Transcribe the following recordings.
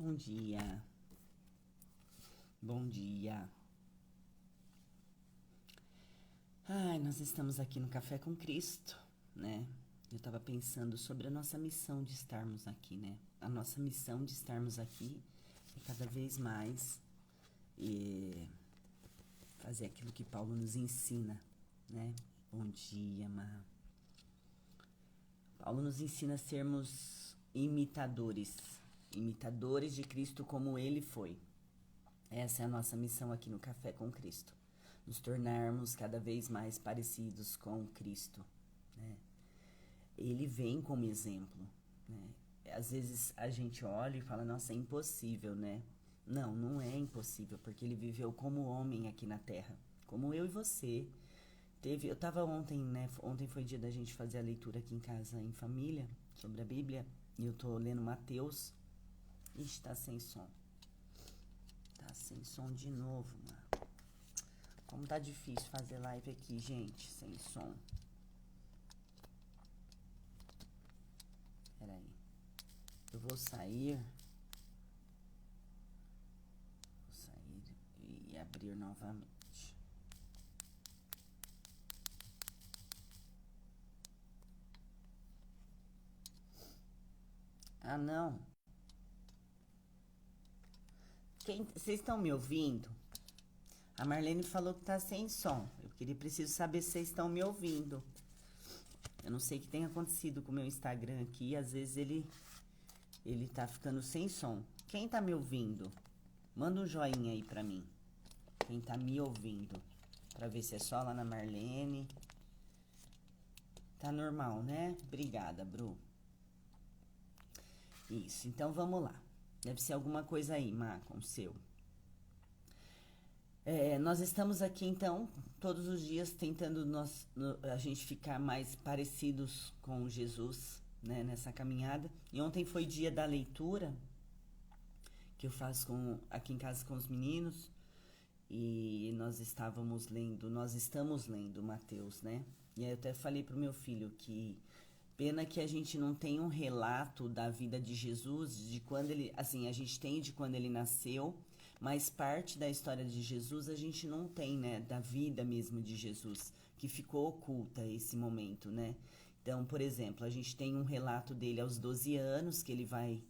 Bom dia, bom dia. Nós estamos aqui no Café com Cristo, né? Eu estava pensando sobre a nossa missão de estarmos aqui, né? A nossa missão de estarmos aqui é cada vez mais fazer aquilo que Paulo nos ensina, né? Bom dia, Má. Paulo nos ensina a sermos imitadores de Cristo como ele foi. Essa é a nossa missão aqui no Café com Cristo. Nos tornarmos cada vez mais parecidos com Cristo, né? Ele vem como exemplo, né? Às vezes a gente olha e fala, nossa, é impossível, né? Não, não é impossível, porque ele viveu como homem aqui na Terra, como eu e você. Eu tava ontem, né? Ontem foi dia da gente fazer a leitura aqui em casa, em família, sobre a Bíblia, e eu tô lendo Mateus. Ixi, tá sem som. Tá sem som de novo, mano. Como tá difícil fazer live aqui, gente, sem som. Pera aí. Eu vou sair e abrir novamente. Ah, não. Vocês estão me ouvindo? A Marlene falou que tá sem som. Preciso saber se vocês estão me ouvindo. Eu não sei o que tem acontecido com o meu Instagram aqui. Às vezes ele tá ficando sem som. Quem tá me ouvindo? Manda um joinha aí pra mim. Quem tá me ouvindo. Pra ver se é só lá na Marlene. Tá normal, né? Obrigada, Bru. Isso, então vamos lá. Deve ser alguma coisa aí, Má, com o seu. Nós estamos aqui, então, todos os dias tentando a gente ficar mais parecidos com Jesus, né, nessa caminhada. E ontem foi dia da leitura, que eu faço aqui em casa com os meninos. E nós estamos lendo Mateus, né? E aí eu até falei pro meu filho que pena que a gente não tem um relato da vida de Jesus, de quando ele, assim, a gente tem de quando ele nasceu, mas parte da história de Jesus a gente não tem, né, da vida mesmo de Jesus, que ficou oculta esse momento, né? Então, por exemplo, a gente tem um relato dele aos 12 anos, que ele vai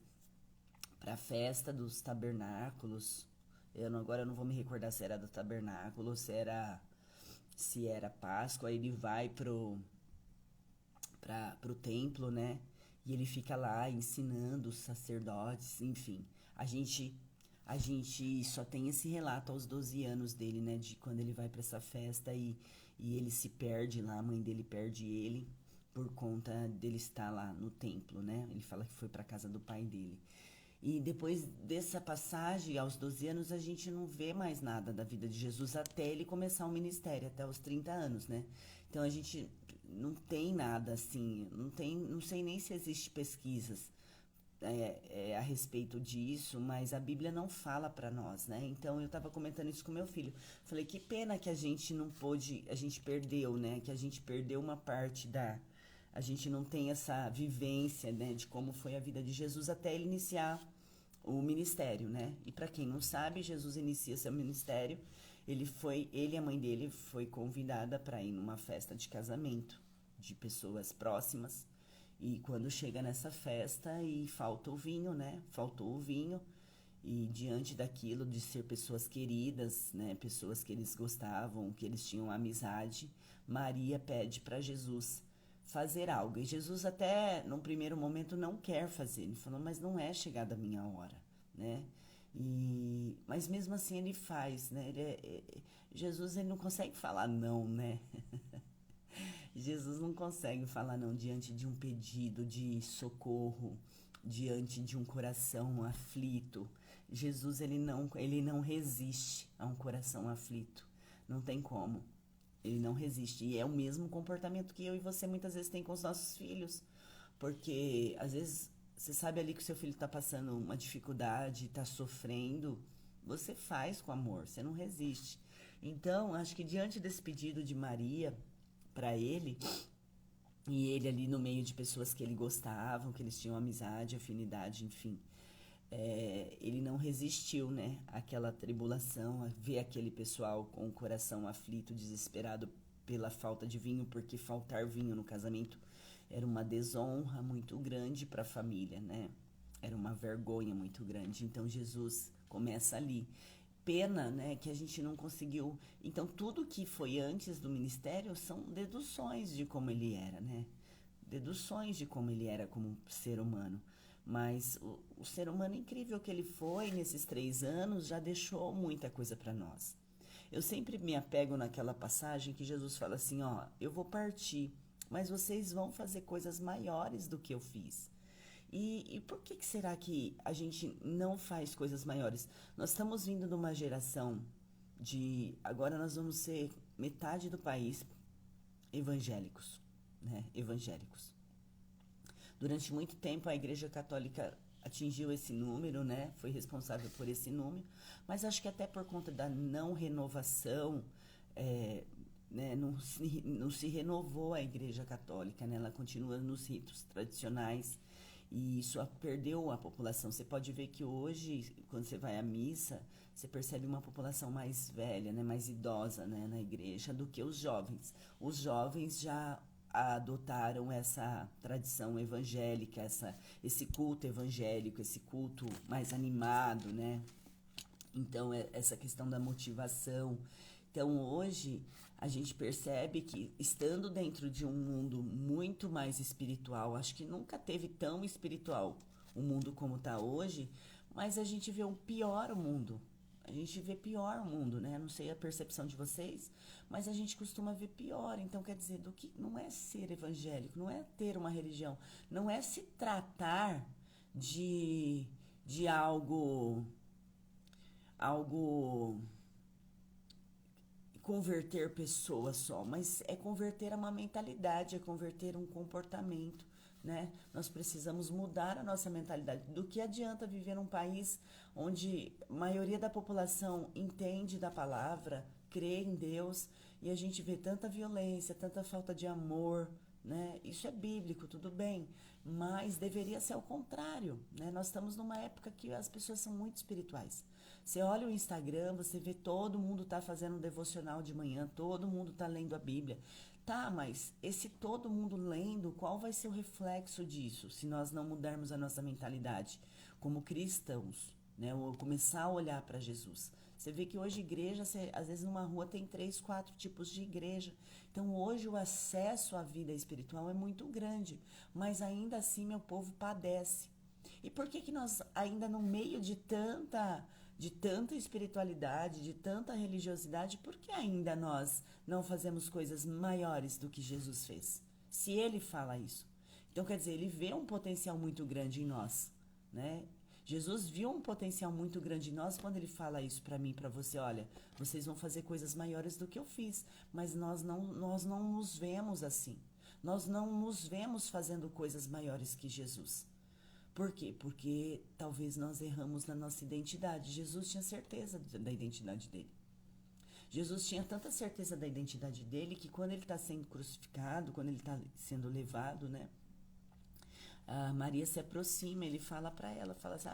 para a festa dos tabernáculos. Agora eu não vou me recordar se era do tabernáculo, se era Páscoa. Aí ele vai pro templo, né? E ele fica lá ensinando os sacerdotes, enfim. A gente só tem esse relato aos 12 anos dele, né? De quando ele vai para essa festa e ele se perde lá, a mãe dele perde ele por conta dele estar lá no templo, né? Ele fala que foi para casa do pai dele. E depois dessa passagem, aos 12 anos, a gente não vê mais nada da vida de Jesus até ele começar o ministério, até os 30 anos, né? Então a gente não tem nada assim, não sei nem se existe pesquisas a respeito disso, mas a Bíblia não fala para nós, né? Então eu estava comentando isso com meu filho. Falei, que pena que a gente não pôde, a gente perdeu, né? Que a gente perdeu uma parte a gente não tem essa vivência, né, de como foi a vida de Jesus até ele iniciar o ministério, né? E para quem não sabe, Jesus inicia seu ministério. Ele e a mãe dele foi convidada para ir numa festa de casamento de pessoas próximas. E quando chega nessa festa e falta o vinho, né? Faltou o vinho. E diante daquilo de ser pessoas queridas, né, pessoas que eles gostavam, que eles tinham amizade, Maria pede para Jesus fazer algo. E Jesus até num primeiro momento não quer fazer. Ele falou, mas não é chegada a minha hora, né? Mas mesmo assim ele faz, né? Jesus ele não consegue falar não, né? Jesus não consegue falar não diante de um pedido de socorro, diante de um coração aflito. Jesus ele não resiste a um coração aflito. Não tem como. Ele não resiste. E é o mesmo comportamento que eu e você muitas vezes tem com os nossos filhos. Porque às vezes você sabe ali que o seu filho está passando uma dificuldade, está sofrendo. Você faz com amor, você não resiste. Então, acho que diante desse pedido de Maria para ele, e ele ali no meio de pessoas que ele gostavam, que eles tinham amizade, afinidade, enfim. ele não resistiu, né, àquela tribulação, a ver aquele pessoal com o coração aflito, desesperado pela falta de vinho, porque faltar vinho no casamento era uma desonra muito grande para a família, né? Era uma vergonha muito grande. Então Jesus começa ali. Pena, né, que a gente não conseguiu. Então tudo que foi antes do ministério são deduções de como ele era, né? Deduções de como ele era como ser humano. Mas o ser humano incrível que ele foi nesses 3 anos já deixou muita coisa para nós. Eu sempre me apego naquela passagem que Jesus fala assim, ó, eu vou partir, mas vocês vão fazer coisas maiores do que eu fiz. E por que será que a gente não faz coisas maiores? Nós estamos vindo de uma geração de... Agora nós vamos ser metade do país evangélicos, né? Evangélicos. Durante muito tempo a Igreja Católica atingiu esse número, né? Foi responsável por esse número, mas acho que até por conta da não renovação, né? Não se renovou a Igreja Católica, né? Ela continua nos ritos tradicionais e isso perdeu a população. Você pode ver que hoje, quando você vai à missa, você percebe uma população mais velha, né? Mais idosa, né? Na igreja do que os jovens. Os jovens já adotaram essa tradição evangélica, esse culto evangélico, esse culto mais animado, né? Então, essa questão da motivação. Então, hoje, a gente percebe que, estando dentro de um mundo muito mais espiritual, acho que nunca teve tão espiritual o mundo como está hoje, mas a gente vê um pior mundo. A gente vê pior o mundo, né? Não sei a percepção de vocês, mas a gente costuma ver pior. Então, quer dizer, do que não é ser evangélico, não é ter uma religião, não é se tratar de algo converter pessoas só, mas é converter uma mentalidade, é converter um comportamento, né? Nós precisamos mudar a nossa mentalidade. Do que adianta viver num país onde a maioria da população entende da palavra, crê em Deus, e a gente vê tanta violência, tanta falta de amor, né? Isso é bíblico, tudo bem, mas deveria ser o contrário, né? Nós estamos numa época que as pessoas são muito espirituais. Você olha o Instagram, você vê todo mundo tá fazendo um devocional de manhã, todo mundo tá lendo a Bíblia. Tá, mas esse todo mundo lendo, qual vai ser o reflexo disso se nós não mudarmos a nossa mentalidade como cristãos, né? Ou começar a olhar para Jesus. Você vê que hoje igreja, às vezes numa rua tem 3, 4 tipos de igreja. Então hoje o acesso à vida espiritual é muito grande, mas ainda assim meu povo padece. E por que nós ainda no meio de tanta espiritualidade, de tanta religiosidade, por que ainda nós não fazemos coisas maiores do que Jesus fez? Se ele fala isso. Então, quer dizer, ele vê um potencial muito grande em nós, né? Jesus viu um potencial muito grande em nós quando ele fala isso para mim, para você, olha, vocês vão fazer coisas maiores do que eu fiz, mas nós não nos vemos assim. Nós não nos vemos fazendo coisas maiores que Jesus. Por quê? Porque talvez nós erramos na nossa identidade. Jesus tinha certeza da identidade dele. Jesus tinha tanta certeza da identidade dele que quando ele está sendo crucificado, quando ele está sendo levado, né? A Maria se aproxima, ele fala para ela, fala assim,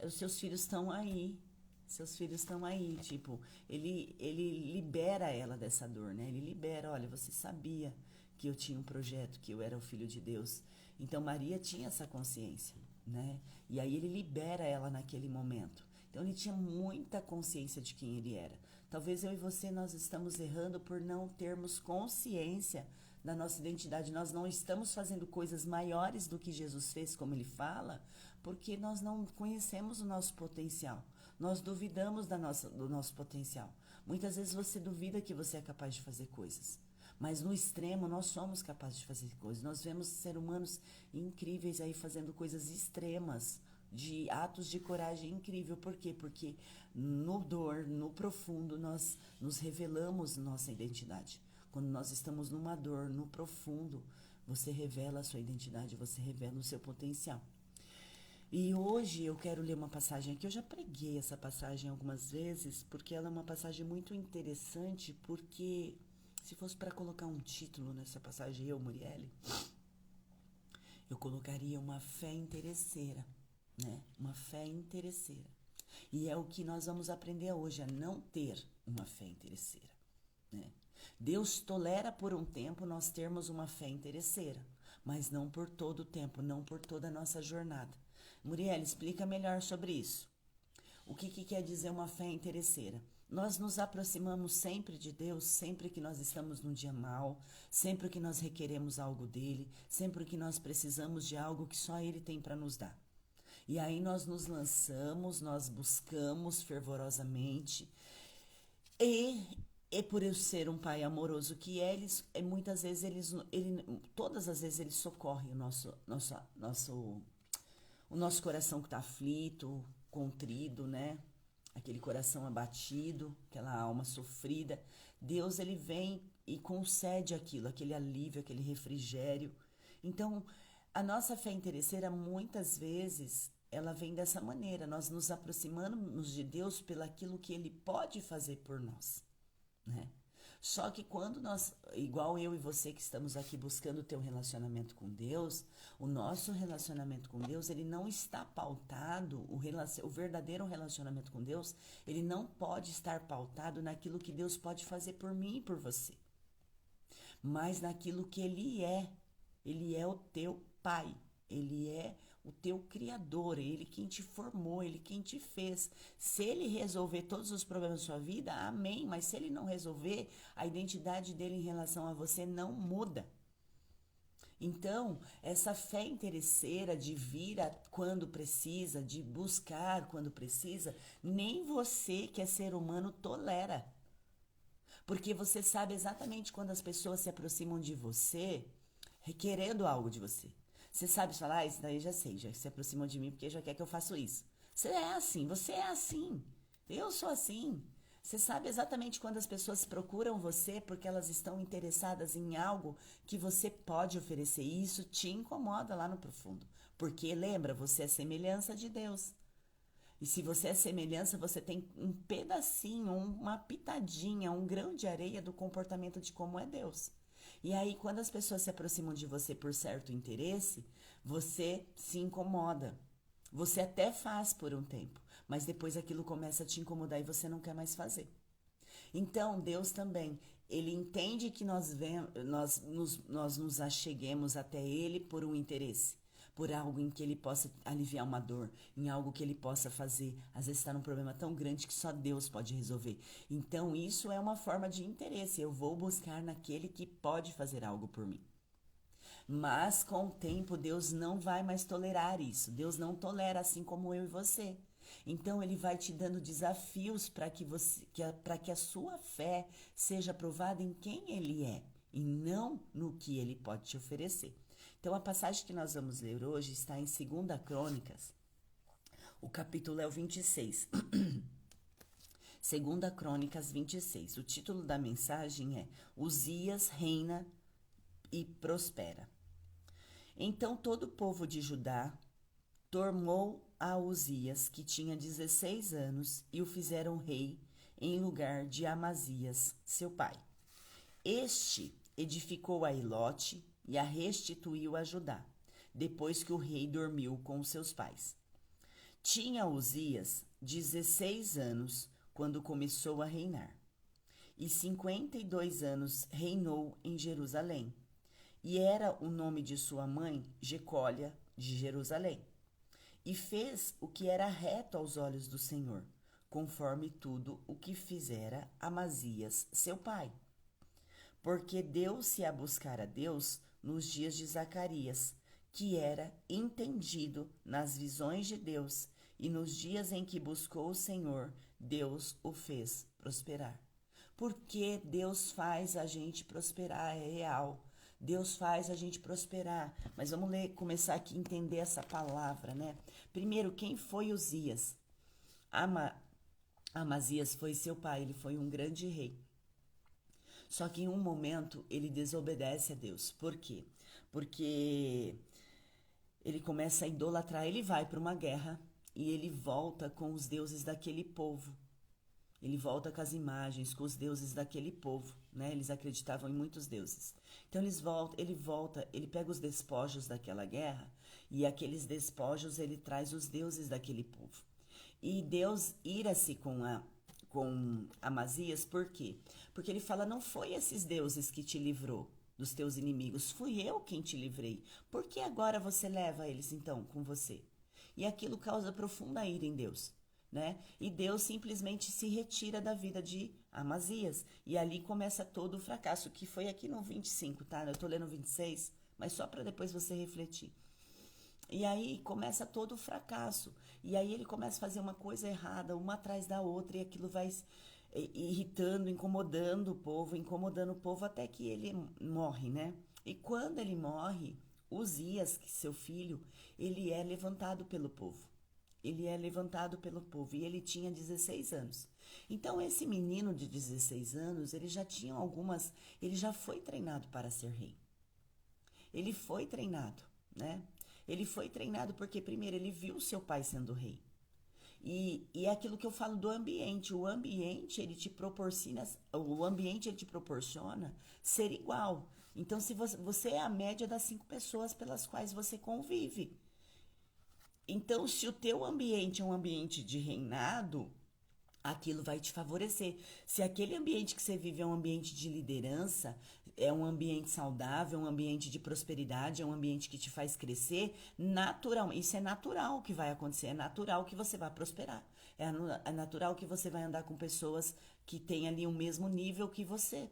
os seus filhos estão aí. Seus filhos estão aí, tipo, ele libera ela dessa dor, né? Ele libera, olha, você sabia que eu tinha um projeto, que eu era o filho de Deus. Então Maria tinha essa consciência, né? E aí ele libera ela naquele momento. Então ele tinha muita consciência de quem ele era. Talvez eu e você, nós estamos errando por não termos consciência da nossa identidade. Nós não estamos fazendo coisas maiores do que Jesus fez, como ele fala, porque nós não conhecemos o nosso potencial. Nós duvidamos do nosso potencial. Muitas vezes você duvida que você é capaz de fazer coisas. Mas no extremo nós somos capazes de fazer coisas. Nós vemos seres humanos incríveis aí fazendo coisas extremas, de atos de coragem incrível. Por quê? Porque no dor, no profundo, nós nos revelamos nossa identidade. Quando nós estamos numa dor, no profundo, você revela a sua identidade, você revela o seu potencial. E hoje eu quero ler uma passagem aqui. Eu já preguei essa passagem algumas vezes, porque ela é uma passagem muito interessante, porque se fosse para colocar um título nessa passagem, eu, Muriele, eu colocaria uma fé interesseira. né? Uma fé interesseira. E é o que nós vamos aprender hoje, a não ter uma fé interesseira, né? Deus tolera por um tempo nós termos uma fé interesseira, mas não por todo o tempo, não por toda a nossa jornada. Muriel, explica melhor sobre isso. O que quer dizer uma fé interesseira? Nós nos aproximamos sempre de Deus, sempre que nós estamos num dia mau, sempre que nós requeremos algo dele, sempre que nós precisamos de algo que só ele tem para nos dar. E aí nós nos lançamos, nós buscamos fervorosamente. E por eu ser um pai amoroso que é, muitas vezes todas as vezes ele socorre o nosso coração que está aflito, contrido, né? Aquele coração abatido, aquela alma sofrida. Deus, ele vem e concede aquilo, aquele alívio, aquele refrigério. Então, a nossa fé interesseira, muitas vezes, ela vem dessa maneira. Nós nos aproximamos de Deus pelo aquilo que ele pode fazer por nós, né? Só que quando nós, igual eu e você que estamos aqui buscando ter um relacionamento com Deus, o nosso relacionamento com Deus, ele não está pautado, o verdadeiro relacionamento com Deus, ele não pode estar pautado naquilo que Deus pode fazer por mim e por você, mas naquilo que ele é. Ele é o teu pai, ele é o teu criador, ele quem te formou, ele quem te fez. Se ele resolver todos os problemas da sua vida, amém, mas se ele não resolver, a identidade dele em relação a você não muda. Então, essa fé interesseira de vir quando precisa, de buscar quando precisa, nem você que é ser humano tolera. Porque você sabe exatamente quando as pessoas se aproximam de você, requerendo algo de você. Você sabe falar, isso daí já sei, já se aproximou de mim porque já quer que eu faça isso. Você é assim, você é assim, eu sou assim. Você sabe exatamente quando as pessoas procuram você porque elas estão interessadas em algo que você pode oferecer. E isso te incomoda lá no profundo. Porque lembra, você é semelhança de Deus. E se você é semelhança, você tem um pedacinho, uma pitadinha, um grão de areia do comportamento de como é Deus. E aí, quando as pessoas se aproximam de você por certo interesse, você se incomoda. Você até faz por um tempo, mas depois aquilo começa a te incomodar e você não quer mais fazer. Então, Deus também, ele entende que nós nos acheguemos até ele por um interesse, por algo em que ele possa aliviar uma dor, em algo que ele possa fazer. Às vezes está num problema tão grande que só Deus pode resolver. Então, isso é uma forma de interesse. Eu vou buscar naquele que pode fazer algo por mim. Mas com o tempo, Deus não vai mais tolerar isso. Deus não tolera assim como eu e você. Então ele vai te dando desafios para que a sua fé seja provada em quem ele é e não no que ele pode te oferecer. Então a passagem que nós vamos ler hoje está em 2 Crônicas. O capítulo é o 26. 2 Crônicas 26. O título da mensagem é Uzias reina e prospera. Então todo o povo de Judá tomou a Uzias, que tinha 16 anos, e o fizeram rei em lugar de Amazias, seu pai. Este edificou a Elote e a restituiu a Judá, depois que o rei dormiu com os seus pais. Tinha Uzias 16 anos quando começou a reinar, e 52 anos reinou em Jerusalém, e era o nome de sua mãe Jecólia de Jerusalém. E fez o que era reto aos olhos do Senhor, conforme tudo o que fizera Amazias, seu pai. Porque deu-se a buscar a Deus nos dias de Zacarias, que era entendido nas visões de Deus, e nos dias em que buscou o Senhor, Deus o fez prosperar. Porque Deus faz a gente prosperar, é real. Deus faz a gente prosperar. Mas vamos começar aqui a entender essa palavra, né? Primeiro, quem foi Uzias? Amazias foi seu pai, ele foi um grande rei. Só que em um momento ele desobedece a Deus. Por quê? Porque ele começa a idolatrar, ele vai para uma guerra e ele volta com os deuses daquele povo. Ele volta com as imagens, com os deuses daquele povo, né? Eles acreditavam em muitos deuses. Então ele pega os despojos daquela guerra e aqueles despojos ele traz os deuses daquele povo. E Deus ira-se com Amazias, por quê? Porque ele fala, não foi esses deuses que te livrou dos teus inimigos, fui eu quem te livrei. Por que agora você leva eles então com você? E aquilo causa profunda ira em Deus, né? E Deus simplesmente se retira da vida de Amazias. E ali começa todo o fracasso, que foi aqui no 25, tá? Eu tô lendo 26, mas só para depois você refletir. E aí começa todo o fracasso. E aí ele começa a fazer uma coisa errada, uma atrás da outra, e aquilo vai irritando, incomodando o povo até que ele morre, né? E quando ele morre, Uzias, seu filho, ele é levantado pelo povo. Ele é levantado pelo povo e ele tinha 16 anos. Então esse menino de 16 anos, ele já foi treinado para ser rei. Ele foi treinado, né? Ele foi treinado porque primeiro ele viu seu pai sendo rei. E é aquilo que eu falo do ambiente. O ambiente ele te proporciona ser igual. Então, se você é a média das 5 pessoas pelas quais você convive. Então, se o teu ambiente é um ambiente de reinado, aquilo vai te favorecer. Se aquele ambiente que você vive é um ambiente de liderança, é um ambiente saudável, é um ambiente de prosperidade, é um ambiente que te faz crescer, isso é natural que vai acontecer, é natural que você vai prosperar. É natural que você vai andar com pessoas que têm ali o mesmo nível que você,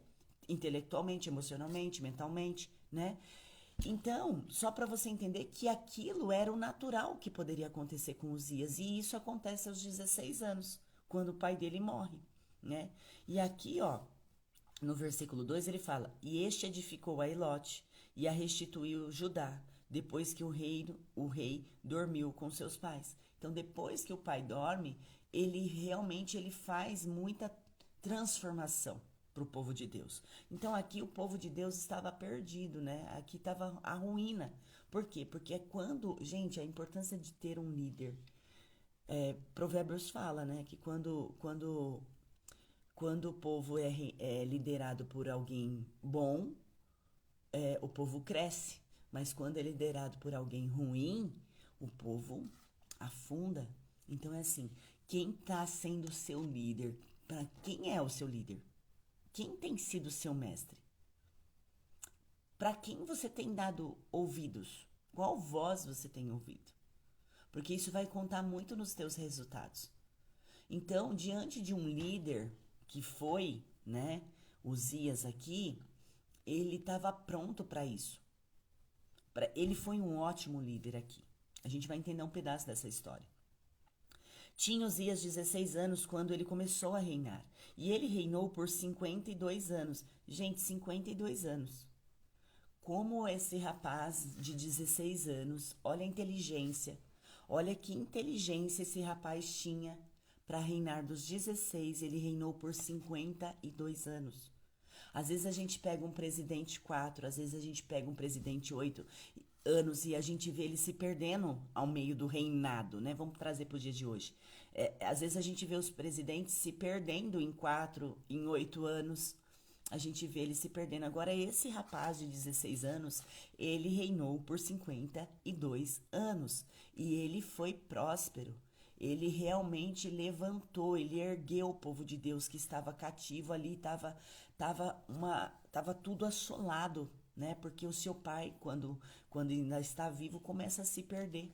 intelectualmente, emocionalmente, mentalmente, né? Então, só para você entender que aquilo era o natural que poderia acontecer com Uzias, e isso acontece aos 16 anos, quando o pai dele morre, né? E aqui, ó, no versículo 2 ele fala, e este edificou a Elote e a restituiu Judá, depois que o rei dormiu com seus pais. Então, depois que o pai dorme, ele faz muita transformação para o povo de Deus. Então aqui o povo de Deus estava perdido, né? Aqui estava a ruína. Por quê? Porque gente, a importância de ter um líder. Provérbios fala, né? Que quando o povo é liderado por alguém bom, o povo cresce. Mas quando é liderado por alguém ruim, o povo afunda. Então é assim, quem está sendo o seu líder? Para quem é o seu líder? Quem tem sido seu mestre? Para quem você tem dado ouvidos? Qual voz você tem ouvido? Porque isso vai contar muito nos teus resultados. Então, diante de um líder que foi, né, Uzias aqui, ele estava pronto para isso. Ele foi um ótimo líder aqui. A gente vai entender um pedaço dessa história. Tinha Uzias 16 anos quando ele começou a reinar. E ele reinou por 52 anos. Gente, 52 anos. Como esse rapaz de 16 anos, olha a inteligência. Olha que inteligência esse rapaz tinha para reinar dos 16. Ele reinou por 52 anos. Às vezes a gente pega um presidente 4, às vezes a gente pega um presidente 8 anos e a gente vê ele se perdendo ao meio do reinado, né? Vamos trazer para o dia de hoje. Às vezes a gente vê os presidentes se perdendo em 4, em 8 anos. A gente vê ele se perdendo. Agora, esse rapaz de 16 anos, ele reinou por 52 anos. E ele foi próspero. Ele realmente levantou, ele ergueu o povo de Deus que estava cativo ali, tava tudo assolado, né? Porque o seu pai, quando ainda está vivo, começa a se perder.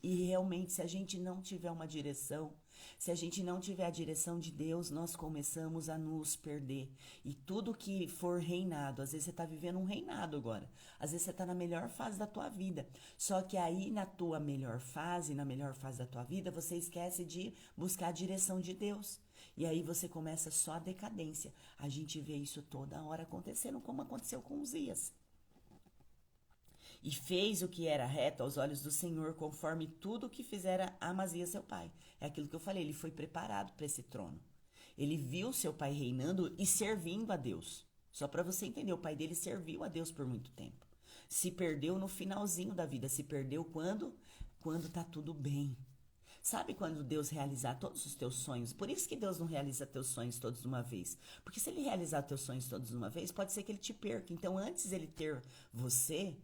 E realmente, se a gente não tiver uma direção, se a gente não tiver a direção de Deus, nós começamos a nos perder. E tudo que for reinado, às vezes você está vivendo um reinado agora. Às vezes você está na melhor fase da tua vida. Só que aí na tua melhor fase, na melhor fase da tua vida, você esquece de buscar a direção de Deus. E aí você começa só a decadência. A gente vê isso toda hora acontecendo, como aconteceu com Uzias. E fez o que era reto aos olhos do Senhor, conforme tudo o que fizera Amazias seu pai. É aquilo que eu falei, ele foi preparado para esse trono. Ele viu seu pai reinando e servindo a Deus. Só para você entender, o pai dele serviu a Deus por muito tempo. Se perdeu no finalzinho da vida, se perdeu quando tá tudo bem. Sabe quando Deus realizar todos os teus sonhos? Por isso que Deus não realiza teus sonhos todos de uma vez. Porque se ele realizar teus sonhos todos de uma vez, pode ser que ele te perca. Então, antes ele ter você,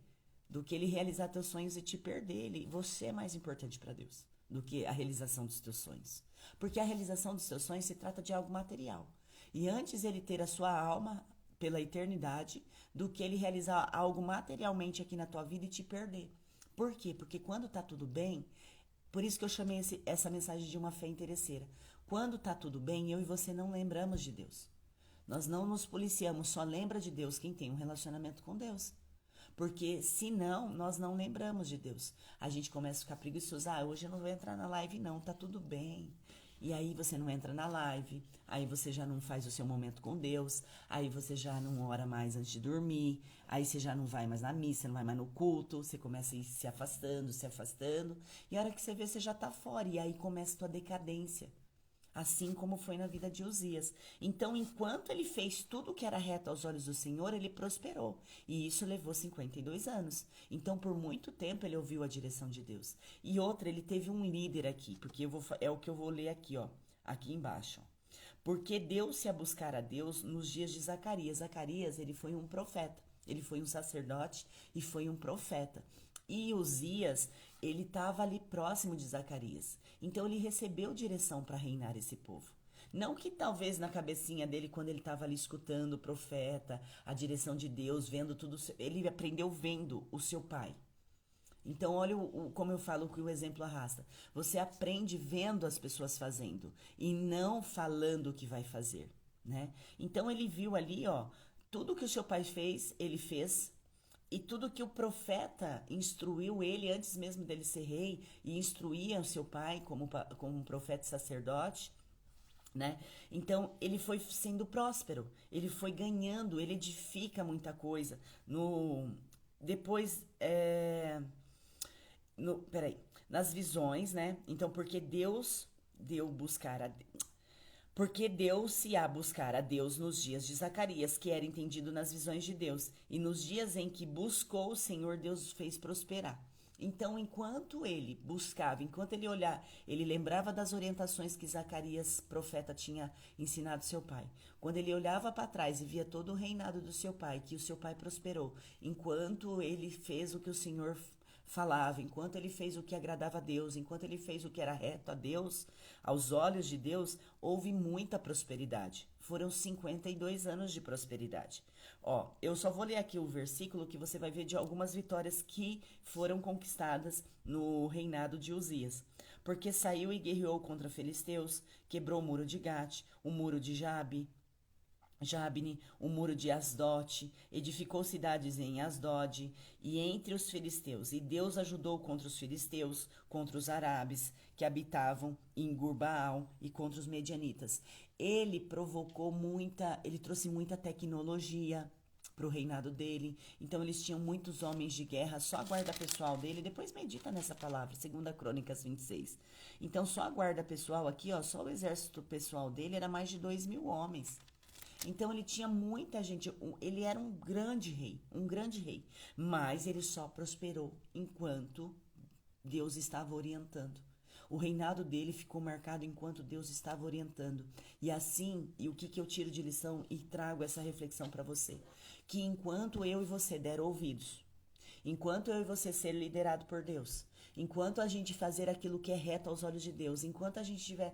do que ele realizar teus sonhos e te perder, você é mais importante para Deus do que a realização dos teus sonhos. Porque a realização dos teus sonhos se trata de algo material. E antes ele ter a sua alma pela eternidade, do que ele realizar algo materialmente aqui na tua vida e te perder. Por quê? Porque quando tá tudo bem, por isso que eu chamei essa mensagem de uma fé interesseira. Quando tá tudo bem, eu e você não lembramos de Deus. Nós não nos policiamos, só lembra de Deus quem tem um relacionamento com Deus. Porque senão, nós não lembramos de Deus. A gente começa a ficar preguiçoso. Hoje eu não vou entrar na live não, tá tudo bem. E aí você não entra na live, aí você já não faz o seu momento com Deus, aí você já não ora mais antes de dormir, aí você já não vai mais na missa, não vai mais no culto, você começa a ir se afastando, e a hora que você vê, você já tá fora, e aí começa a tua decadência. Assim como foi na vida de Uzias. Então, enquanto ele fez tudo o que era reto aos olhos do Senhor, ele prosperou. E isso levou 52 anos. Então, por muito tempo, ele ouviu a direção de Deus. E outra, ele teve um líder aqui, porque é o que eu vou ler aqui, ó, aqui embaixo. Ó. Porque deu-se a buscar a Deus nos dias de Zacarias. Zacarias, ele foi um profeta. Ele foi um sacerdote e foi um profeta. E Uzias, ele estava ali próximo de Zacarias. Então ele recebeu direção para reinar esse povo. Não que talvez na cabecinha dele, quando ele estava ali escutando o profeta, a direção de Deus, vendo tudo, ele aprendeu vendo o seu pai. Então olha como eu falo que o exemplo arrasta. Você aprende vendo as pessoas fazendo e não falando o que vai fazer, né? Então ele viu ali, ó, tudo que o seu pai fez, ele fez. E tudo que o profeta instruiu ele antes mesmo dele ser rei, e instruía o seu pai como um profeta e sacerdote, né? Então, ele foi sendo próspero, ele foi ganhando, ele edifica muita coisa. Depois, nas visões, né? Então, porque Deus deu-se a buscar a Deus nos dias de Zacarias, que era entendido nas visões de Deus. E nos dias em que buscou o Senhor, Deus o fez prosperar. Então, enquanto ele buscava, enquanto ele olhava, ele lembrava das orientações que Zacarias, profeta, tinha ensinado seu pai. Quando ele olhava para trás e via todo o reinado do seu pai, que o seu pai prosperou, enquanto ele fez o que o Senhor falava, enquanto ele fez o que agradava a Deus, enquanto ele fez o que era reto a Deus, aos olhos de Deus, houve muita prosperidade. Foram 52 anos de prosperidade. Ó, eu só vou ler aqui o versículo que você vai ver de algumas vitórias que foram conquistadas no reinado de Uzias. Porque saiu e guerreou contra filisteus, quebrou o muro de Gate, o muro de Jabne, o muro de Asdote, edificou cidades em Asdod e entre os filisteus. E Deus ajudou contra os filisteus, contra os árabes que habitavam em Gurbaal e contra os medianitas. Ele trouxe muita tecnologia para o reinado dele. Então eles tinham muitos homens de guerra, só a guarda pessoal dele. Depois medita nessa palavra, 2 Crônicas 26. Então só a guarda pessoal aqui, ó, só o exército pessoal dele era mais de 2.000 homens. Então ele tinha muita gente, ele era um grande rei, mas ele só prosperou enquanto Deus estava orientando. O reinado dele ficou marcado enquanto Deus estava orientando. E assim, e o que eu tiro de lição e trago essa reflexão para você? Que enquanto eu e você der ouvidos, enquanto eu e você ser liderado por Deus, enquanto a gente fazer aquilo que é reto aos olhos de Deus, enquanto a gente estiver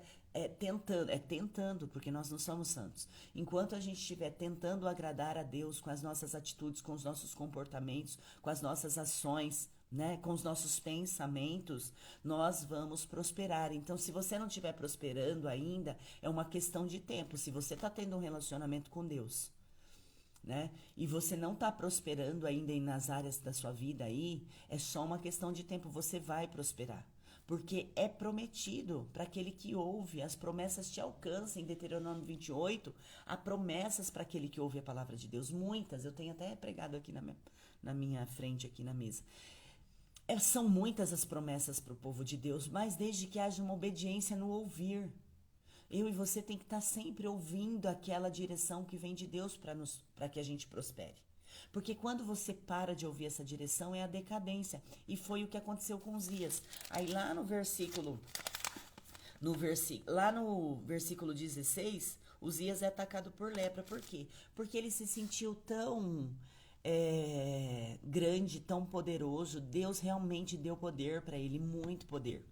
tentando, porque nós não somos santos, enquanto a gente estiver tentando agradar a Deus com as nossas atitudes, com os nossos comportamentos, com as nossas ações, né, com os nossos pensamentos, nós vamos prosperar. Então, se você não estiver prosperando ainda, é uma questão de tempo. Se você está tendo um relacionamento com Deus, né? E você não está prosperando ainda nas áreas da sua vida aí, é só uma questão de tempo, você vai prosperar. Porque é prometido para aquele que ouve, as promessas te alcançam. Em Deuteronômio 28, há promessas para aquele que ouve a palavra de Deus. Muitas, eu tenho até pregado aqui na minha frente, aqui na mesa. São muitas as promessas para o povo de Deus, mas desde que haja uma obediência no ouvir. Eu e você tem que estar sempre ouvindo aquela direção que vem de Deus para que a gente prospere. Porque quando você para de ouvir essa direção é a decadência. E foi o que aconteceu com Uzias. Aí lá no versículo Lá no versículo 16, Uzias é atacado por lepra. Por quê? Porque ele se sentiu tão grande, tão poderoso. Deus realmente deu poder para ele, muito poder.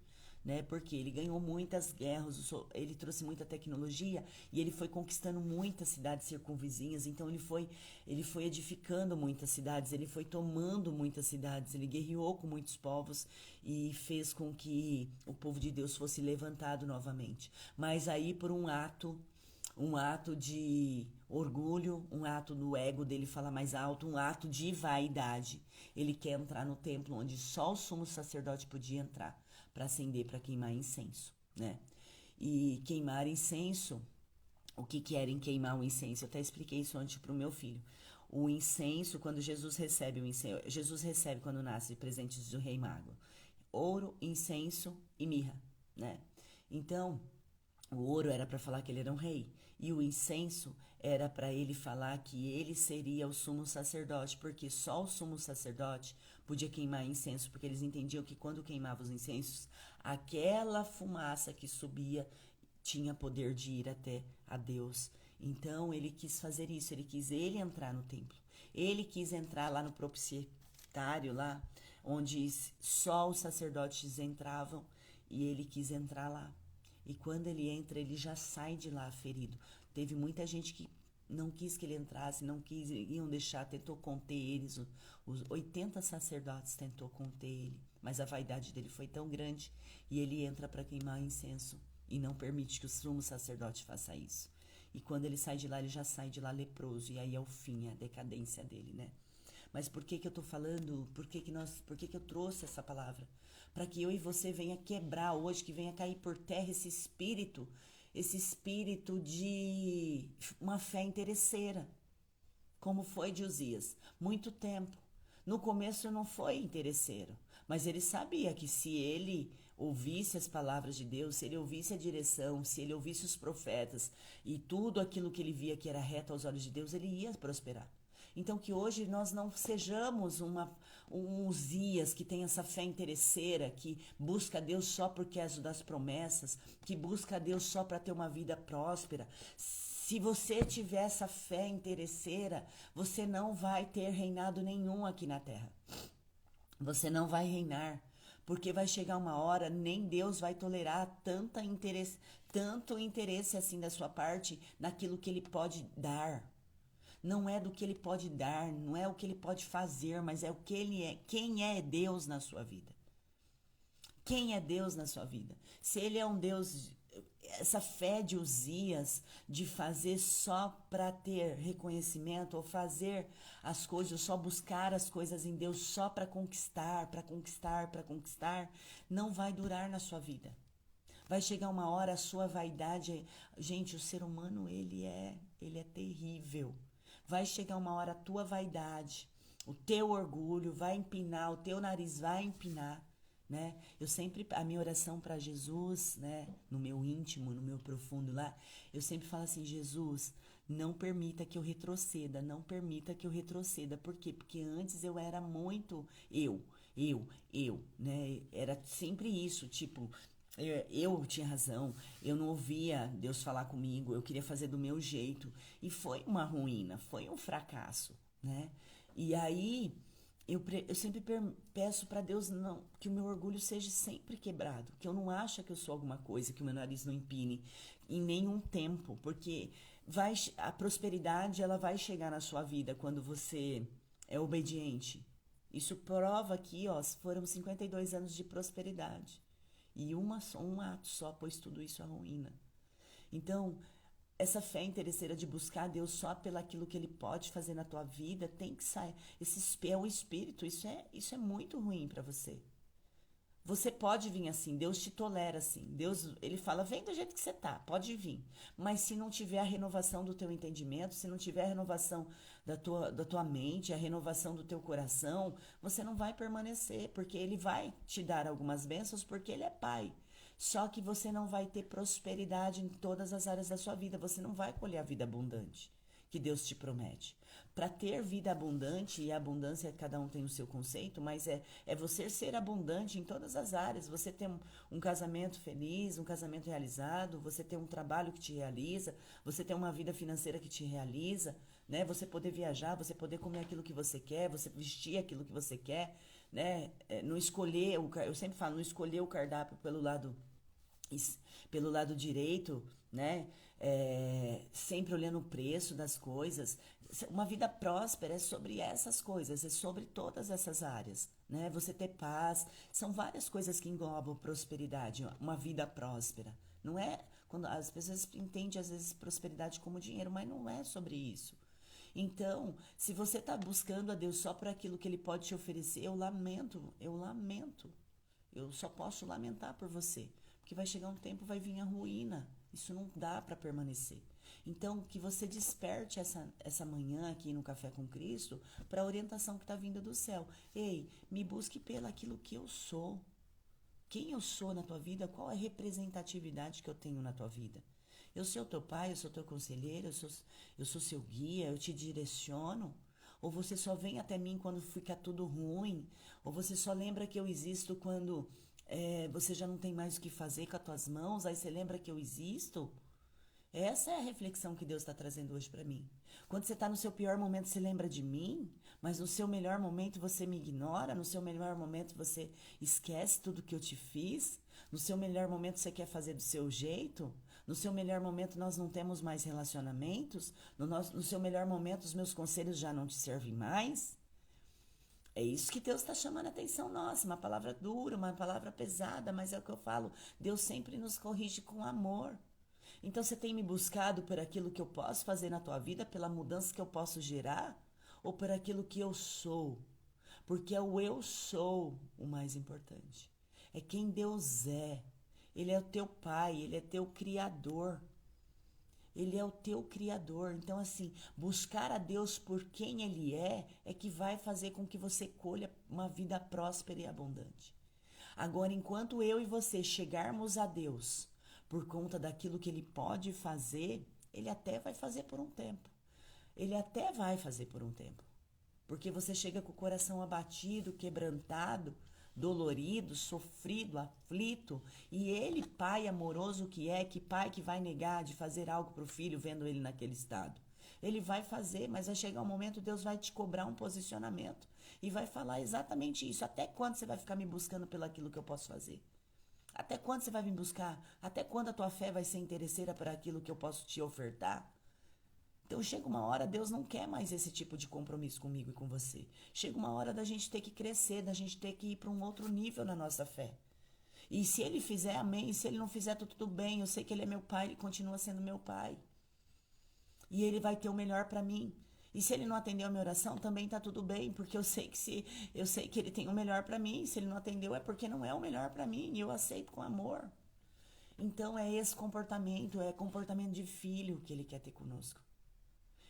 Né? Porque ele ganhou muitas guerras, ele trouxe muita tecnologia e ele foi conquistando muitas cidades circunvizinhas. Então ele foi edificando muitas cidades, ele foi tomando muitas cidades, ele guerreou com muitos povos e fez com que o povo de Deus fosse levantado novamente. Mas aí por um ato de orgulho, um ato do ego dele falar mais alto, um ato de vaidade. Ele quer entrar no templo onde só o sumo sacerdote podia entrar para acender, para queimar incenso, né? E queimar incenso, o que querem queimar o incenso? Eu até expliquei isso antes para o meu filho. O incenso, quando Jesus recebe o incenso, Jesus recebe quando nasce presentes do rei mago, ouro, incenso e mirra, né? Então, o ouro era para falar que ele era um rei e o incenso era para ele falar que ele seria o sumo sacerdote, porque só o sumo sacerdote podia queimar incenso, porque eles entendiam que quando queimava os incensos, aquela fumaça que subia tinha poder de ir até a Deus. Então ele quis fazer isso, ele quis entrar no templo. Ele quis entrar lá no propiciatário, lá onde só os sacerdotes entravam, e ele quis entrar lá. E quando ele entra, ele já sai de lá ferido. Teve muita gente que não quis que ele entrasse, não iam deixar, tentou conter eles. Os 80 sacerdotes tentou conter ele, mas a vaidade dele foi tão grande e ele entra para queimar incenso e não permite que o sumo sacerdote faça isso. E quando ele sai de lá, ele já sai de lá leproso, e aí é o fim, é a decadência dele, né? Mas por que eu tô falando? Por que eu trouxe essa palavra? Para que eu e você venha quebrar hoje, que venha cair por terra esse espírito de uma fé interesseira, como foi de Uzias, muito tempo. No começo não foi interesseiro, mas ele sabia que se ele ouvisse as palavras de Deus, se ele ouvisse a direção, se ele ouvisse os profetas e tudo aquilo que ele via que era reto aos olhos de Deus, ele ia prosperar. Então que hoje nós não sejamos um Uzias que tem essa fé interesseira, que busca Deus só por causa das promessas, que busca Deus só para ter uma vida próspera. Se você tiver essa fé interesseira, você não vai ter reinado nenhum aqui na terra. Você não vai reinar, porque vai chegar uma hora, nem Deus vai tolerar tanto interesse assim da sua parte naquilo que ele pode dar. Não é do que ele pode dar, não é o que ele pode fazer, mas é o que ele é. Quem é Deus na sua vida? Quem é Deus na sua vida? Se ele é um Deus, essa fé de Uzias, de fazer só para ter reconhecimento, ou fazer as coisas, ou só buscar as coisas em Deus só para conquistar, não vai durar na sua vida. Vai chegar uma hora, a sua vaidade, gente, o ser humano, ele é terrível. Vai chegar uma hora, a tua vaidade, o teu orgulho vai empinar, o teu nariz vai empinar, né? A minha oração para Jesus, né, no meu íntimo, no meu profundo lá, eu sempre falo assim: Jesus, não permita que eu retroceda, não permita que eu retroceda. Por quê? Porque antes eu era muito né? Era sempre isso, tipo, eu tinha razão, eu não ouvia Deus falar comigo, eu queria fazer do meu jeito. E foi uma ruína, foi um fracasso, né? E aí eu sempre peço para Deus não, que o meu orgulho seja sempre quebrado, que eu não ache que eu sou alguma coisa, que o meu nariz não empine em nenhum tempo, porque a prosperidade ela vai chegar na sua vida quando você é obediente. Isso prova aqui, ó, foram 52 anos de prosperidade. E um ato só pôs tudo isso à ruína. Então, essa fé interesseira de buscar Deus só pelo aquilo que Ele pode fazer na tua vida tem que sair. Esse é o espírito, isso é muito ruim para você. Você pode vir assim, Deus te tolera assim. Deus, ele fala, vem do jeito que você tá, pode vir. Mas se não tiver a renovação do teu entendimento, se não tiver a renovação da tua mente, a renovação do teu coração, você não vai permanecer, porque ele vai te dar algumas bênçãos, porque ele é pai. Só que você não vai ter prosperidade em todas as áreas da sua vida, você não vai colher a vida abundante que Deus te promete. Para ter vida abundante, e a abundância cada um tem o seu conceito, mas é você ser abundante em todas as áreas. Você ter um casamento feliz, um casamento realizado, você ter um trabalho que te realiza, você ter uma vida financeira que te realiza, né? Você poder viajar, você poder comer aquilo que você quer, você vestir aquilo que você quer, né? Não escolher, eu sempre falo, não escolher o cardápio pelo lado direito, né? Sempre olhando o preço das coisas. Uma vida próspera é sobre essas coisas, é sobre todas essas áreas, né? Você ter paz, são várias coisas que englobam prosperidade, uma vida próspera. Não é quando as pessoas entendem às vezes prosperidade como dinheiro, mas não é sobre isso. Então, se você está buscando a Deus só por aquilo que Ele pode te oferecer, eu lamento, eu lamento. Eu só posso lamentar por você, porque vai chegar um tempo, vai vir a ruína. Isso não dá para permanecer. Então, que você desperte essa manhã aqui no Café com Cristo para a orientação que está vinda do céu. Ei, me busque pelo aquilo que eu sou. Quem eu sou na tua vida, qual é a representatividade que eu tenho na tua vida. Eu sou teu pai, eu sou teu conselheiro, eu sou seu guia, eu te direciono. Ou você só vem até mim quando fica tudo ruim? Ou você só lembra que eu existo quando você já não tem mais o que fazer com as tuas mãos? Aí você lembra que eu existo? Essa é a reflexão que Deus está trazendo hoje para mim. Quando você está no seu pior momento, você lembra de mim, mas no seu melhor momento você me ignora, no seu melhor momento você esquece tudo que eu te fiz, no seu melhor momento você quer fazer do seu jeito, no seu melhor momento nós não temos mais relacionamentos, no seu melhor momento os meus conselhos já não te servem mais. É isso que Deus está chamando a atenção nossa, uma palavra dura, uma palavra pesada, mas é o que eu falo, Deus sempre nos corrige com amor. Então você tem me buscado por aquilo que eu posso fazer na tua vida, pela mudança que eu posso gerar, ou por aquilo que eu sou? Porque é o eu sou o mais importante. É quem Deus é. Ele é o teu pai, ele é teu criador. Ele é o teu criador. Então, assim, buscar a Deus por quem ele é que vai fazer com que você colha uma vida próspera e abundante. Agora, enquanto eu e você chegarmos a Deus por conta daquilo que ele pode fazer, ele até vai fazer por um tempo. Ele até vai fazer por um tempo. Porque você chega com o coração abatido, quebrantado, dolorido, sofrido, aflito, e ele, pai amoroso que pai que vai negar de fazer algo para o filho vendo ele naquele estado? Ele vai fazer, mas vai chegar um momento, Deus vai te cobrar um posicionamento e vai falar exatamente isso. Até quando você vai ficar me buscando pelo aquilo que eu posso fazer? Até quando você vai me buscar? Até quando a tua fé vai ser interesseira para aquilo que eu posso te ofertar? Então chega uma hora, Deus não quer mais esse tipo de compromisso comigo e com você. Chega uma hora da gente ter que crescer, da gente ter que ir para um outro nível na nossa fé. E se ele fizer, amém. E se ele não fizer, tudo bem. Eu sei que ele é meu pai, ele continua sendo meu pai. E ele vai ter o melhor para mim. E se ele não atendeu a minha oração, também tá tudo bem, porque eu sei que ele tem o melhor para mim. Se ele não atendeu, é porque não é o melhor para mim, e eu aceito com amor. Então é esse comportamento, é comportamento de filho que ele quer ter conosco.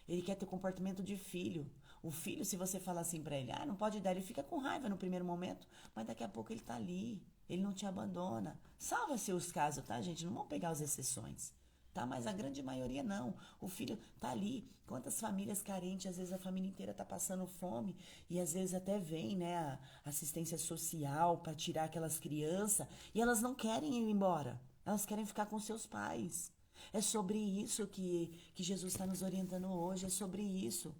Ele quer ter comportamento de filho. O filho, se você falar assim pra ele, não pode dar, ele fica com raiva no primeiro momento, mas daqui a pouco ele tá ali, ele não te abandona. Salva-se os casos, tá, gente? Não vão pegar as exceções, tá? Mas a grande maioria não. O filho tá ali. Quantas famílias carentes, às vezes a família inteira tá passando fome e às vezes até vem, né, a assistência social para tirar aquelas crianças e elas não querem ir embora. Elas querem ficar com seus pais. É sobre isso que Jesus está nos orientando hoje, é sobre isso.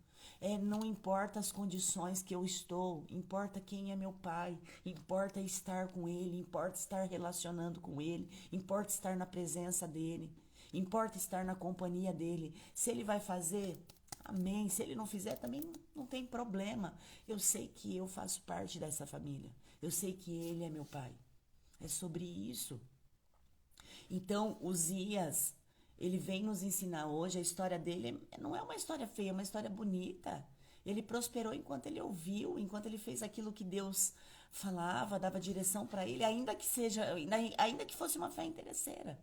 Não importa as condições que eu estou, importa quem é meu pai, importa estar com ele, importa estar relacionando com ele, importa estar na presença dele, importa estar na companhia dele. Se ele vai fazer, amém. Se ele não fizer, também não tem problema. Eu sei que eu faço parte dessa família, eu sei que ele é meu pai. É sobre isso. Então, Uzias, ele vem nos ensinar hoje, a história dele não é uma história feia, é uma história bonita. Ele prosperou enquanto ele ouviu, enquanto ele fez aquilo que Deus falava, dava direção para ele, ainda que fosse uma fé interesseira.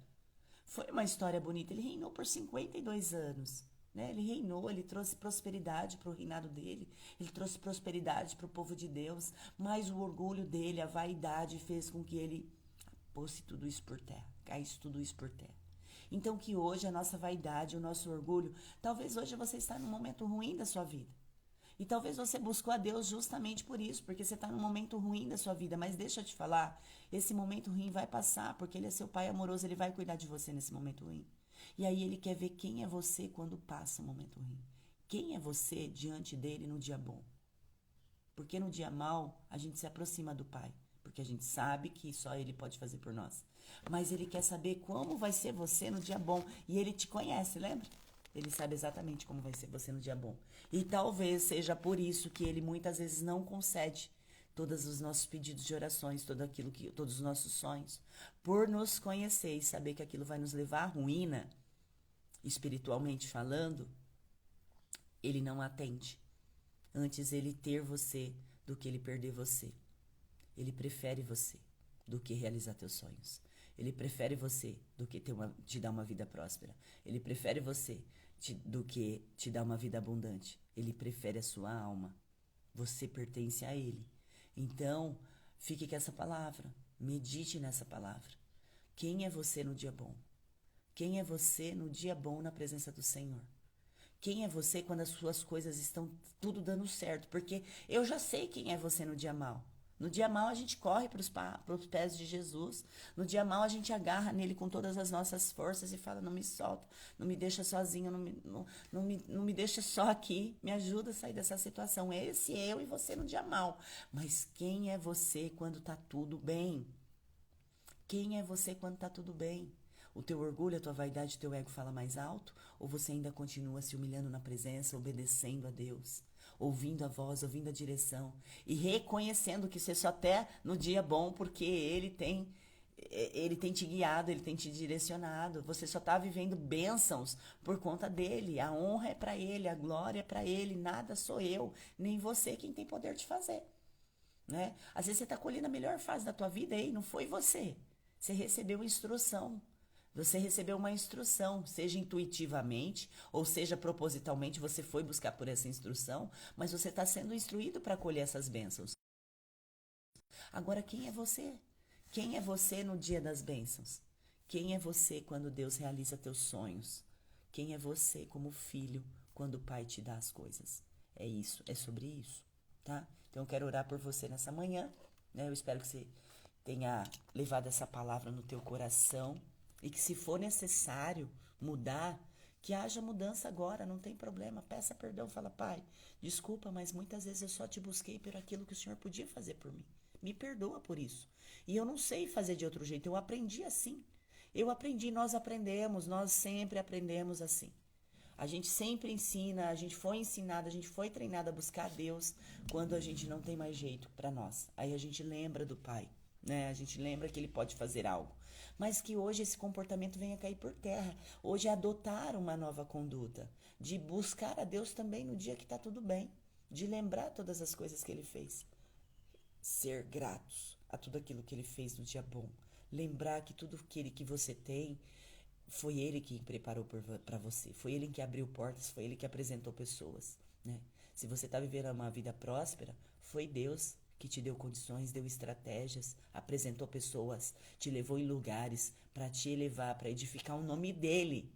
Foi uma história bonita. Ele reinou por 52 anos. Né? Ele reinou, ele trouxe prosperidade para o reinado dele, ele trouxe prosperidade para o povo de Deus, mas o orgulho dele, a vaidade fez com que ele pôs tudo isso por terra, caísse tudo isso por terra. Então que hoje a nossa vaidade, o nosso orgulho, talvez hoje você está num momento ruim da sua vida. E talvez você buscou a Deus justamente por isso, porque você está num momento ruim da sua vida. Mas deixa eu te falar, esse momento ruim vai passar, porque Ele é seu Pai amoroso, Ele vai cuidar de você nesse momento ruim. E aí Ele quer ver quem é você quando passa o momento ruim. Quem é você diante dEle no dia bom? Porque no dia mau, a gente se aproxima do Pai, porque a gente sabe que só Ele pode fazer por nós. Mas Ele quer saber como vai ser você no dia bom. E Ele te conhece, lembra? Ele sabe exatamente como vai ser você no dia bom. E talvez seja por isso que Ele muitas vezes não concede todos os nossos pedidos de orações, todos os nossos sonhos. Por nos conhecer e saber que aquilo vai nos levar à ruína, espiritualmente falando, Ele não atende. Antes Ele ter você do que Ele perder você. Ele prefere você do que realizar teus sonhos. Ele prefere você do que te dar uma vida próspera. Ele prefere você do que te dar uma vida abundante. Ele prefere a sua alma. Você pertence a Ele. Então, fique com essa palavra. Medite nessa palavra. Quem é você no dia bom? Quem é você no dia bom na presença do Senhor? Quem é você quando as suas coisas estão tudo dando certo? Porque eu já sei quem é você no dia mau. No dia mau a gente corre para os pés de Jesus. No dia mau a gente agarra nele com todas as nossas forças e fala, não me solta, não me deixa sozinho, não me deixa só aqui, me ajuda a sair dessa situação. Esse é eu e você no dia mau. Mas quem é você quando tá tudo bem? Quem é você quando tá tudo bem? O teu orgulho, a tua vaidade, o teu ego fala mais alto? Ou você ainda continua se humilhando na presença, obedecendo a Deus, ouvindo a voz, ouvindo a direção e reconhecendo que você só tá no dia bom porque Ele tem te guiado, Ele tem te direcionado. Você só tá vivendo bênçãos por conta dEle. A honra é para Ele, a glória é para Ele. Nada sou eu, nem você quem tem poder de fazer. Né? Às vezes você está colhendo a melhor fase da tua vida e não foi você. Você recebeu instrução. Você recebeu uma instrução, seja intuitivamente ou seja propositalmente, você foi buscar por essa instrução, mas você está sendo instruído para colher essas bênçãos. Agora, quem é você? Quem é você no dia das bênçãos? Quem é você quando Deus realiza teus sonhos? Quem é você como filho quando o Pai te dá as coisas? É isso, é sobre isso, tá? Então eu quero orar por você nessa manhã, né? Eu espero que você tenha levado essa palavra no teu coração. E que se for necessário mudar, que haja mudança agora, não tem problema. Peça perdão, fala, Pai, desculpa, mas muitas vezes eu só te busquei por aquilo que o Senhor podia fazer por mim. Me perdoa por isso. E eu não sei fazer de outro jeito, eu aprendi assim. Eu aprendi, nós sempre aprendemos assim. A gente sempre ensina, a gente foi ensinado, a gente foi treinado a buscar Deus quando a gente não tem mais jeito para nós. Aí a gente lembra do Pai, né? A gente lembra que Ele pode fazer algo. Mas que hoje esse comportamento venha cair por terra. Hoje é adotar uma nova conduta, de buscar a Deus também no dia que está tudo bem, de lembrar todas as coisas que Ele fez. Ser gratos a tudo aquilo que Ele fez no dia bom. Lembrar que tudo que você tem, foi Ele quem preparou para você. Foi Ele que abriu portas, foi Ele que apresentou pessoas, né? Se você está vivendo uma vida próspera, foi Deus que te deu condições, deu estratégias, apresentou pessoas, te levou em lugares para te elevar, para edificar o nome dEle.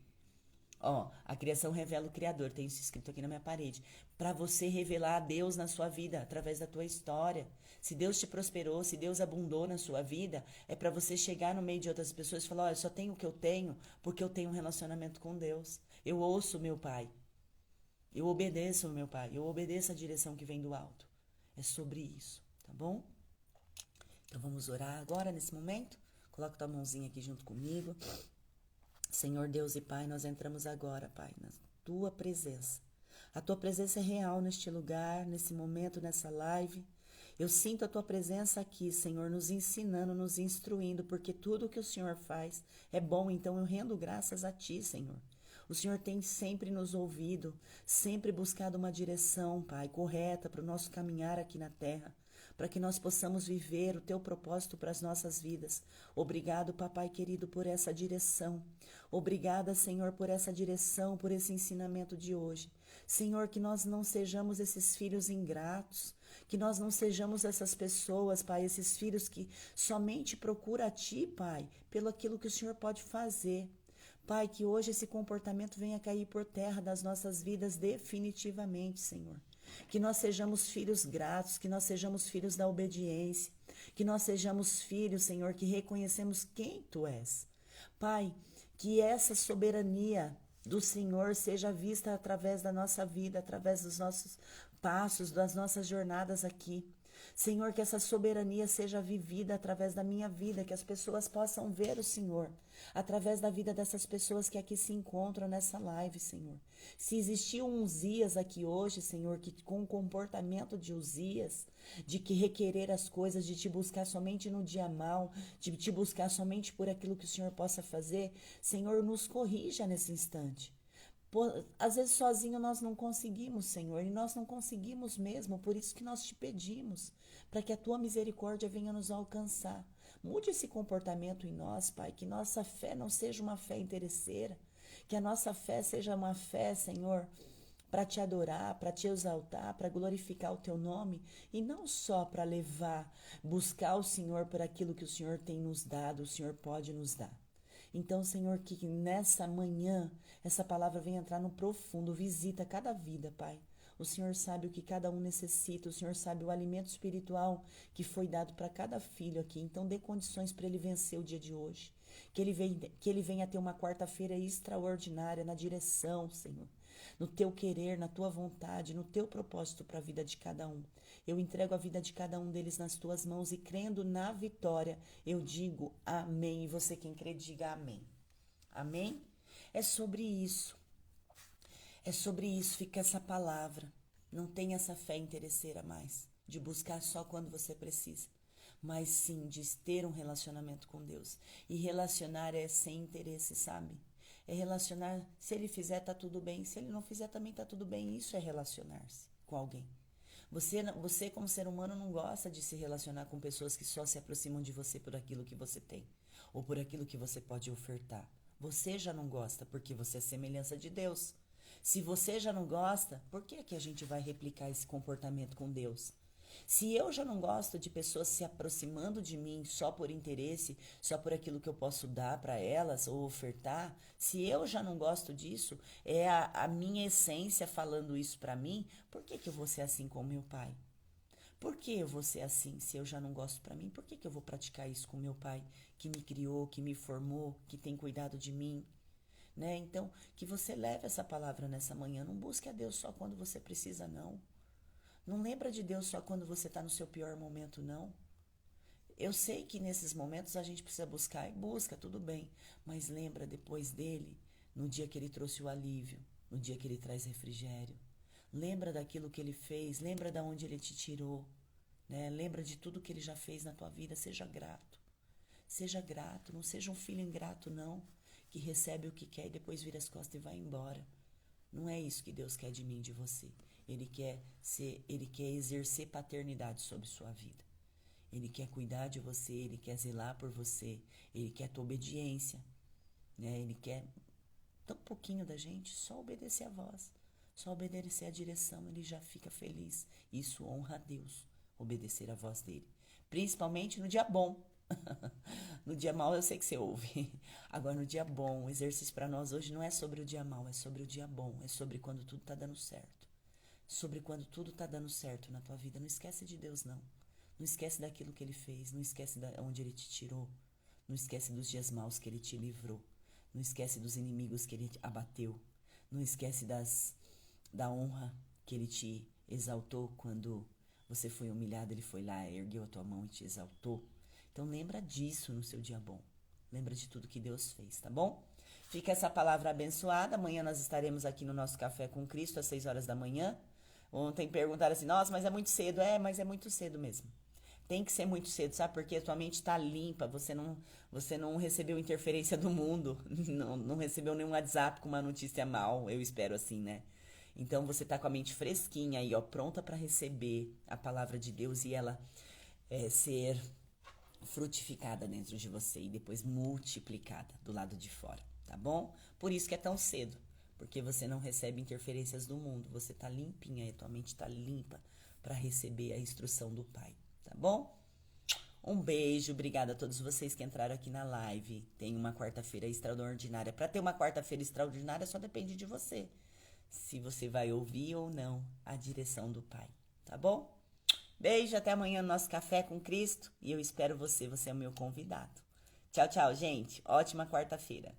Ó, a criação revela o Criador, tem isso escrito aqui na minha parede. Para você revelar a Deus na sua vida, através da tua história. Se Deus te prosperou, se Deus abundou na sua vida, é para você chegar no meio de outras pessoas e falar, olha, eu só tenho o que eu tenho porque eu tenho um relacionamento com Deus. Eu ouço o meu Pai. Eu obedeço o meu Pai. Eu obedeço a direção que vem do alto. É sobre isso, tá bom? Então vamos orar agora, nesse momento. Coloca tua mãozinha aqui junto comigo. Senhor Deus e Pai, nós entramos agora, Pai, na tua presença. A tua presença é real neste lugar, nesse momento, nessa live. Eu sinto a tua presença aqui, Senhor, nos ensinando, nos instruindo, porque tudo que o Senhor faz é bom, então eu rendo graças a ti, Senhor. O Senhor tem sempre nos ouvido, sempre buscado uma direção, Pai, correta para o nosso caminhar aqui na terra, para que nós possamos viver o teu propósito para as nossas vidas. Obrigado, Papai querido, por essa direção. Obrigada, Senhor, por essa direção, por esse ensinamento de hoje. Senhor, que nós não sejamos esses filhos ingratos, que nós não sejamos essas pessoas, Pai, esses filhos que somente procuram a Ti, Pai, pelo aquilo que o Senhor pode fazer. Pai, que hoje esse comportamento venha cair por terra das nossas vidas definitivamente, Senhor. Que nós sejamos filhos gratos, que nós sejamos filhos da obediência, que nós sejamos filhos, Senhor, que reconhecemos quem Tu és. Pai, que essa soberania do Senhor seja vista através da nossa vida, através dos nossos passos, das nossas jornadas aqui. Senhor, que essa soberania seja vivida através da minha vida, que as pessoas possam ver o Senhor, através da vida dessas pessoas que aqui se encontram nessa live, Senhor. Se existiu um Uzias aqui hoje, Senhor, que com o comportamento de Uzias, de que requerer as coisas, de te buscar somente no dia mal, de te buscar somente por aquilo que o Senhor possa fazer, Senhor, nos corrija nesse instante. Às vezes sozinho nós não conseguimos, Senhor, e nós não conseguimos mesmo, por isso que nós te pedimos, para que a Tua misericórdia venha nos alcançar. Mude esse comportamento em nós, Pai, que nossa fé não seja uma fé interesseira, que a nossa fé seja uma fé, Senhor, para te adorar, para te exaltar, para glorificar o Teu nome, e não só para buscar o Senhor por aquilo que o Senhor tem nos dado, o Senhor pode nos dar. Então, Senhor, que nessa manhã essa palavra venha entrar no profundo, visita cada vida, Pai. O Senhor sabe o que cada um necessita, o Senhor sabe o alimento espiritual que foi dado para cada filho aqui. Então, dê condições para ele vencer o dia de hoje. Que ele venha ter uma quarta-feira extraordinária na direção, Senhor, no Teu querer, na Tua vontade, no Teu propósito para a vida de cada um. Eu entrego a vida de cada um deles nas Tuas mãos e crendo na vitória, eu digo amém. E você quem crê, diga amém. Amém? É sobre isso. É sobre isso, fica essa palavra. Não tem essa fé interesseira mais, de buscar só quando você precisa, mas sim de ter um relacionamento com Deus. E relacionar é sem interesse, sabe? É relacionar, se ele fizer tá tudo bem, se ele não fizer também tá tudo bem. Isso é relacionar-se com alguém. Você como ser humano não gosta de se relacionar com pessoas que só se aproximam de você por aquilo que você tem, ou por aquilo que você pode ofertar. Você já não gosta porque você é semelhança de Deus. Se você já não gosta, por que que a gente vai replicar esse comportamento com Deus? Se eu já não gosto de pessoas se aproximando de mim só por interesse, só por aquilo que eu posso dar para elas ou ofertar, se eu já não gosto disso, é a minha essência falando isso para mim, por que que eu vou ser assim com meu pai? Por que eu vou ser assim se eu já não gosto para mim? Por que que eu vou praticar isso com meu pai que me criou, que me formou, que tem cuidado de mim? Né? Então, que você leve essa palavra nessa manhã. Não busque a Deus só quando você precisa, não. Não lembra de Deus só quando você está no seu pior momento, não. Eu sei que nesses momentos a gente precisa buscar, e busca, tudo bem. Mas lembra depois dele, no dia que ele trouxe o alívio, no dia que ele traz refrigério. Lembra daquilo que ele fez, lembra de onde ele te tirou. Né? Lembra de tudo que ele já fez na tua vida, seja grato. Seja grato, não seja um filho ingrato, não, que recebe o que quer e depois vira as costas e vai embora. Não é isso que Deus quer de mim, de você. Ele quer exercer paternidade sobre sua vida. Ele quer cuidar de você, ele quer zelar por você, ele quer a tua obediência, né? Ele quer tão pouquinho da gente, só obedecer a voz, só obedecer a direção, ele já fica feliz. Isso honra a Deus, obedecer a voz dele, principalmente no dia bom. No dia mau eu sei que você ouve. Agora no dia bom, o exercício para nós hoje não é sobre o dia mau, é sobre o dia bom, é sobre quando tudo tá dando certo. Sobre quando tudo tá dando certo na tua vida. Não esquece de Deus, não. Não esquece daquilo que ele fez, não esquece de onde ele te tirou, não esquece dos dias maus que ele te livrou, não esquece dos inimigos que ele abateu, não esquece da honra que ele te exaltou quando você foi humilhado, ele foi lá, ergueu a tua mão e te exaltou. Então lembra disso no seu dia bom. Lembra de tudo que Deus fez, tá bom? Fica essa palavra abençoada. Amanhã nós estaremos aqui no nosso Café com Cristo às 6 horas da manhã. Ontem perguntaram assim, nossa, mas é muito cedo. É, mas é muito cedo mesmo. Tem que ser muito cedo, sabe? Porque a tua mente está limpa, você não recebeu interferência do mundo, não recebeu nenhum WhatsApp com uma notícia mal, eu espero assim, né? Então você tá com a mente fresquinha aí, ó, pronta para receber a palavra de Deus e ela ser frutificada dentro de você e depois multiplicada do lado de fora, tá bom? Por isso que é tão cedo, porque você não recebe interferências do mundo, você tá limpinha, a tua mente tá limpa para receber a instrução do Pai, tá bom? Um beijo, obrigada a todos vocês que entraram aqui na live. Tem uma quarta-feira extraordinária. Para ter uma quarta-feira extraordinária, só depende de você. Se você vai ouvir ou não a direção do Pai, tá bom? Beijo, até amanhã no nosso Café com Cristo. E eu espero você é o meu convidado. Tchau, tchau, gente. Ótima quarta-feira.